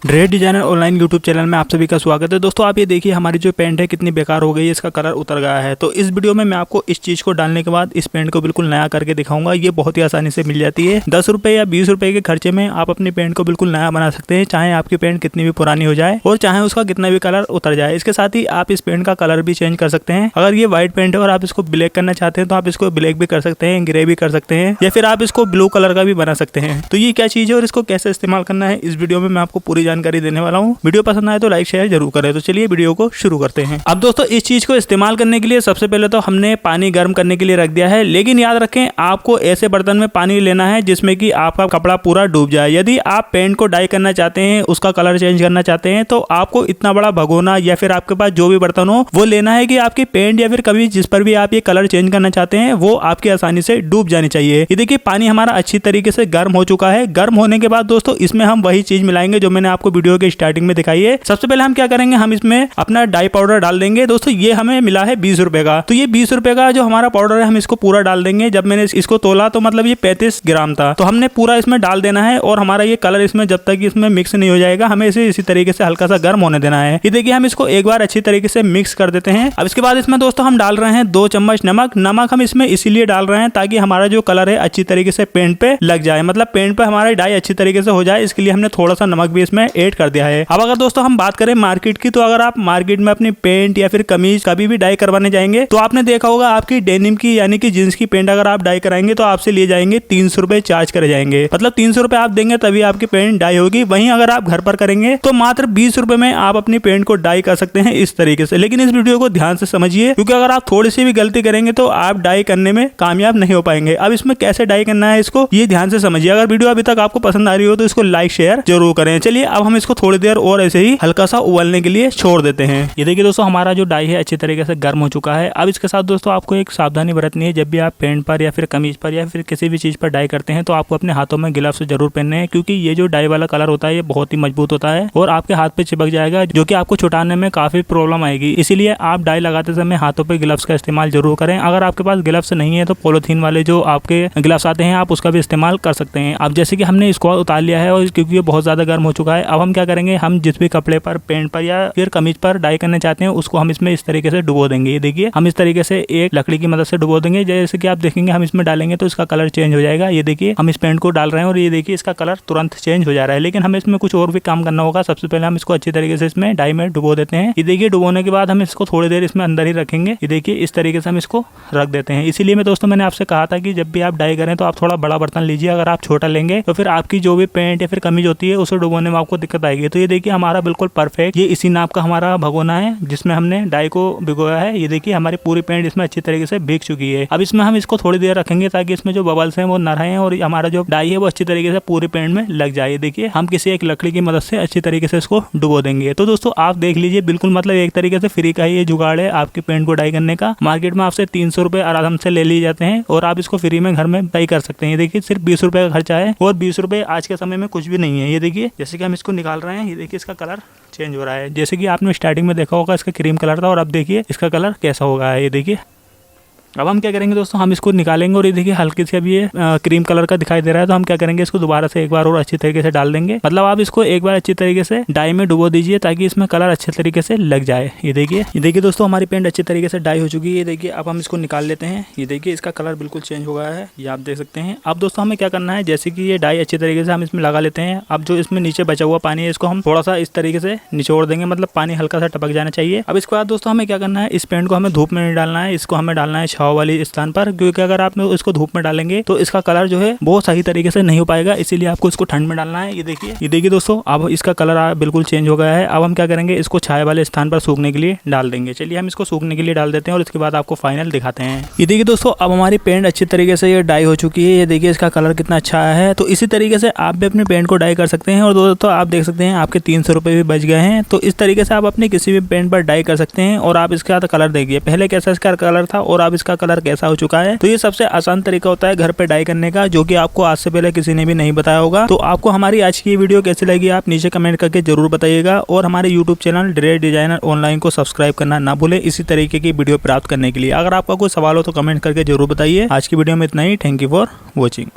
Dread designer online YouTube channel में आप सभी का स्वागत है। दोस्तों आप ये देखिए हमारी जो पेंट है कितनी बेकार हो गई है, इसका कलर उतर गया है। तो इस वीडियो में मैं आपको इस चीज़ को डालने के बाद इस पेंट को बिल्कुल नया करके दिखाऊंगा। ये बहुत ही आसानी से मिल जाती है। 10 रुपये या 20 रुपये के खर्चे में आप अपनी पेंट को बिल्कुल नया बना सकते हैं, चाहे आपकी पेंट कितनी भी पुरानी हो जाए और चाहे उसका कितना भी कलर उतर जाए। इसके साथ ही आप इस पेंट का कलर भी चेंज कर सकते हैं। अगर ये व्हाइट पेंट है और आप इसको ब्लैक करना चाहते हैं तो आप इसको ब्लैक भी कर सकते हैं, ग्रे भी कर सकते हैं, या फिर आप इसको ब्लू कलर का भी बना सकते हैं। तो ये क्या चीज़ है और इसको कैसे इस्तेमाल करना है, इस वीडियो में मैं आपको पूरी जानकारी देने वाला हूँ। वीडियो पसंद आए तो लाइक शेयर जरूर करें। तो चलिए वीडियो को शुरू करते हैं। अब दोस्तों इस चीज को इस्तेमाल करने के लिए सबसे पहले तो हमने पानी गर्म करने के लिए रख दिया है, लेकिन याद रखें आपको ऐसे बर्तन में पानी लेना है जिसमें कि आपका कपड़ा पूरा डूब जाए। यदि आप पेंट को डाई करना चाहते हैं, उसका कलर चेंज करना चाहते हैं, तो आपको इतना बड़ा भगोना या फिर आपके पास जो भी बर्तन हो वो लेना है कि आपकी पेंट या फिर कभी जिस पर भी आप ये कलर चेंज करना चाहते हैं वो आपकी आसानी से डूब जानी चाहिए। ये देखिए पानी हमारा अच्छी तरीके से गर्म हो चुका है। गर्म होने के बाद दोस्तों इसमें हम वही चीज मिलाएंगे जो मैंने आपको वीडियो के स्टार्टिंग में दिखाई है। सबसे पहले हम क्या करेंगे, हम इसमें अपना डाई पाउडर डाल देंगे। दोस्तों ये हमें मिला है 20 रुपए का, तो ये 20 रुपए का जो हमारा पाउडर है हम इसको पूरा डाल देंगे। जब मैंने इसको तोला तो मतलब ये 35 ग्राम था, तो हमने पूरा इसमें डाल देना है और हमारा ये कलर इसमें जब तक इसमें मिक्स नहीं हो जाएगा हमें इसे इसी तरीके से हल्का सा गर्म होने देना है। ये देखिए हम इसको एक बार अच्छी तरीके से मिक्स कर देते हैं। अब इसके बाद इसमें दोस्तों हम डाल रहे हैं 2 चम्मच नमक। नमक हम इसमें इसीलिए डाल रहे हैं ताकि हमारा जो कलर है अच्छी तरीके से पेंट पे लग जाए, मतलब पेंट पे हमारा डाई अच्छी तरीके से हो जाए, इसके लिए हमने थोड़ा सा नमक भी इसमें ऐड कर दिया है। अब अगर दोस्तों हम बात करें मार्केट की, तो अगर आप मार्केट में अपनी पेंट या फिर कमीज कभी भी डाई करवाने जाएंगे तो आपने देखा होगा आपकी डेनिम की यानी कि जींस की पेंट अगर आप डाई कराएंगे तो आपसे लिए जाएंगे 300 रुपए चार्ज करे जाएंगे। मतलब 300 रुपए आप देंगे तभी आपकी पेंट डाई होगी। वहीं अगर आप घर पर करेंगे तो मात्र 20 रुपए में आप अपनी पेंट को डाई कर सकते हैं इस तरीके से। लेकिन इस वीडियो को ध्यान से समझिए, क्योंकि अगर आप थोड़ी सी भी गलती करेंगे तो आप डाई करने में कामयाब नहीं हो पाएंगे। अब इसमें कैसे डाई करना है इसको ये ध्यान से समझिए। अगर वीडियो अभी तक आपको पसंद आ रही हो तो इसको लाइक शेयर जरूर करें। चलिए अब हम इसको थोड़ी देर और ऐसे ही हल्का सा उबलने के लिए छोड़ देते हैं। ये देखिए दोस्तों हमारा जो डाई है अच्छी तरीके से गर्म हो चुका है। अब इसके साथ दोस्तों आपको एक सावधानी बरतनी है। जब भी आप पेंट पर या फिर कमीज पर या फिर किसी भी चीज पर डाई करते हैं तो आपको अपने हाथों में ग्लव्स जरूर पहनने हैं, क्योंकि ये जो डाई वाला कलर होता है ये बहुत ही मजबूत होता है और आपके हाथ पे चिपक जाएगा, जो कि आपको छुटाने में काफी प्रॉब्लम आएगी। इसीलिए आप डाई लगाते समय हाथों पे ग्लव्स का इस्तेमाल जरूर करें। अगर आपके पास ग्लव्स नहीं है तो पॉलिथीन वाले जो आपके ग्लव्स आते हैं आप उसका भी इस्तेमाल कर सकते हैं। अब जैसे कि हमने इसको उतार लिया है और क्योंकि ये बहुत ज्यादा गर्म हो चुका है, अब हम क्या करेंगे, हम जिस भी कपड़े पर पेंट पर या फिर कमीज पर डाई करने चाहते हैं उसको हम इसमें इस तरीके से डुबो देंगे। ये देखिए हम इस तरीके से एक लकड़ी की मदद से डुबो देंगे। जैसे कि आप देखेंगे हम इसमें डालेंगे तो इसका कलर चेंज हो जाएगा। ये देखिए हम इस पेंट को डाल रहे हैं और ये देखिए इसका कलर तुरंत चेंज हो जा रहा है। लेकिन हमें इसमें कुछ और भी काम करना होगा। सबसे पहले हम इसको अच्छी तरीके से इसमें डाई में डुबो देते हैं। ये देखिए डुबोने के बाद हम इसको थोड़ी देर इसमें अंदर ही रखेंगे। ये देखिए इस तरीके से हम इसको रख देते हैं। इसीलिए मैं दोस्तों मैंने आपसे कहा था कि जब भी आप डाई करें तो आप थोड़ा बड़ा बर्तन लीजिए। अगर आप छोटा लेंगे तो फिर आपकी जो भी पेंट या फिर कमीज होती है उसे डुबोने में आपको दिक्कत आएगी। तो ये देखिए हमारा बिल्कुल परफेक्ट ये इसी नाप का हमारा भगोना है जिसमें हमने डाई को भिगोया है। ये देखिए हमारी पूरी पेंट इसमें अच्छी तरीके से भीग चुकी है। अब इसमें हम इसको थोड़ी देर रखेंगे ताकि इसमें जो बबल्स हैं वो न रहें और हमारा जो डाई है वो अच्छी तरीके से पूरी पेंट में लग जाए। देखिए हम किसी एक लकड़ी की मदद से अच्छी तरीके से इसको डुबो देंगे। तो दोस्तों आप देख लीजिए बिल्कुल मतलब एक तरीके से फ्री का ही ये जुगाड़ है आपकी पेंट को डाई करने का। मार्केट में आपसे 300 रुपए आराम से ले लिए जाते हैं और आप इसको फ्री में घर में डाई कर सकते हैं। ये देखिए सिर्फ 20 रुपए का खर्चा है और 20 रुपए आज के समय में कुछ भी नहीं है। ये देखिए जैसे कि हम इसको निकाल रहे हैं, ये देखिए इसका कलर चेंज हो रहा है। जैसे कि आपने स्टार्टिंग में देखा होगा इसका क्रीम कलर था और अब देखिए इसका कलर कैसा होगा। ये देखिए अब हम क्या करेंगे दोस्तों, हम इसको निकालेंगे और ये देखिए हल्की सी अभी ये क्रीम कलर का दिखाई दे रहा है। तो हम क्या करेंगे, इसको दोबारा से एक बार और अच्छी तरीके से डाल देंगे। मतलब आप इसको एक बार अच्छी तरीके से डाई में डुबो दीजिए ताकि इसमें कलर अच्छे तरीके से लग जाए। ये देखिए दोस्तों हमारी पेंट अच्छी तरीके से डाई हो चुकी है। ये देखिए अब हम इसको निकाल लेते हैं। ये देखिए इसका कलर बिल्कुल चेंज हो गया है, ये आप देख सकते हैं। अब दोस्तों हमें क्या करना है, जैसे कि ये डाई अच्छी तरीके से हम इसमें लगा लेते हैं। अब जो इसमें नीचे बचा हुआ पानी है इसको हम थोड़ा सा इस तरीके से निचोड़ देंगे, मतलब पानी हल्का सा टपक जाना चाहिए। अब इसके बाद दोस्तों हमें क्या करना है, इस पेंट को हमें धूप में नहीं डालना है, इसको हमें डालना है छांव वाली स्थान पर, क्योंकि अगर आप इसको धूप में डालेंगे तो इसका कलर जो है वो सही तरीके से नहीं हो पाएगा। इसीलिए आपको इसको ठंड में डालना है। ये देखिए दोस्तों अब इसका कलर बिल्कुल चेंज हो गया है। अब हम क्या करेंगे, इसको छाया वाले स्थान पर सूखने के लिए डाल देंगे। चलिए हम इसको सूखने के लिए डाल देते हैं और इसके बाद आपको फाइनल दिखाते हैं। ये देखिए दोस्तों अब हमारी पेंट अच्छी तरीके से ये डाई हो चुकी है। ये देखिए इसका कलर कितना अच्छा आया है। तो इसी तरीके से आप भी अपने पेंट को डाई कर सकते हैं। और दोस्तों आप देख सकते हैं आपके 300 रुपए भी बच गए हैं। तो इस तरीके से आप अपने किसी भी पेंट पर डाई कर सकते हैं। और आप इसका कलर देखिए पहले कैसा इसका कलर था और अब इसका कलर कैसा हो चुका है। तो ये सबसे आसान तरीका होता है घर पे डाई करने का, जो कि आपको आज से पहले किसी ने भी नहीं बताया होगा। तो आपको हमारी आज की वीडियो कैसी लगी आप नीचे कमेंट करके जरूर बताइएगा। और हमारे YouTube channel dread designer online को सब्सक्राइब करना ना भूले इसी तरीके की वीडियो प्राप्त करने के लिए। अगर आपका कोई सवाल हो तो कमेंट करके जरूर बताइए। आज की वीडियो में इतना ही। Thank you for watching.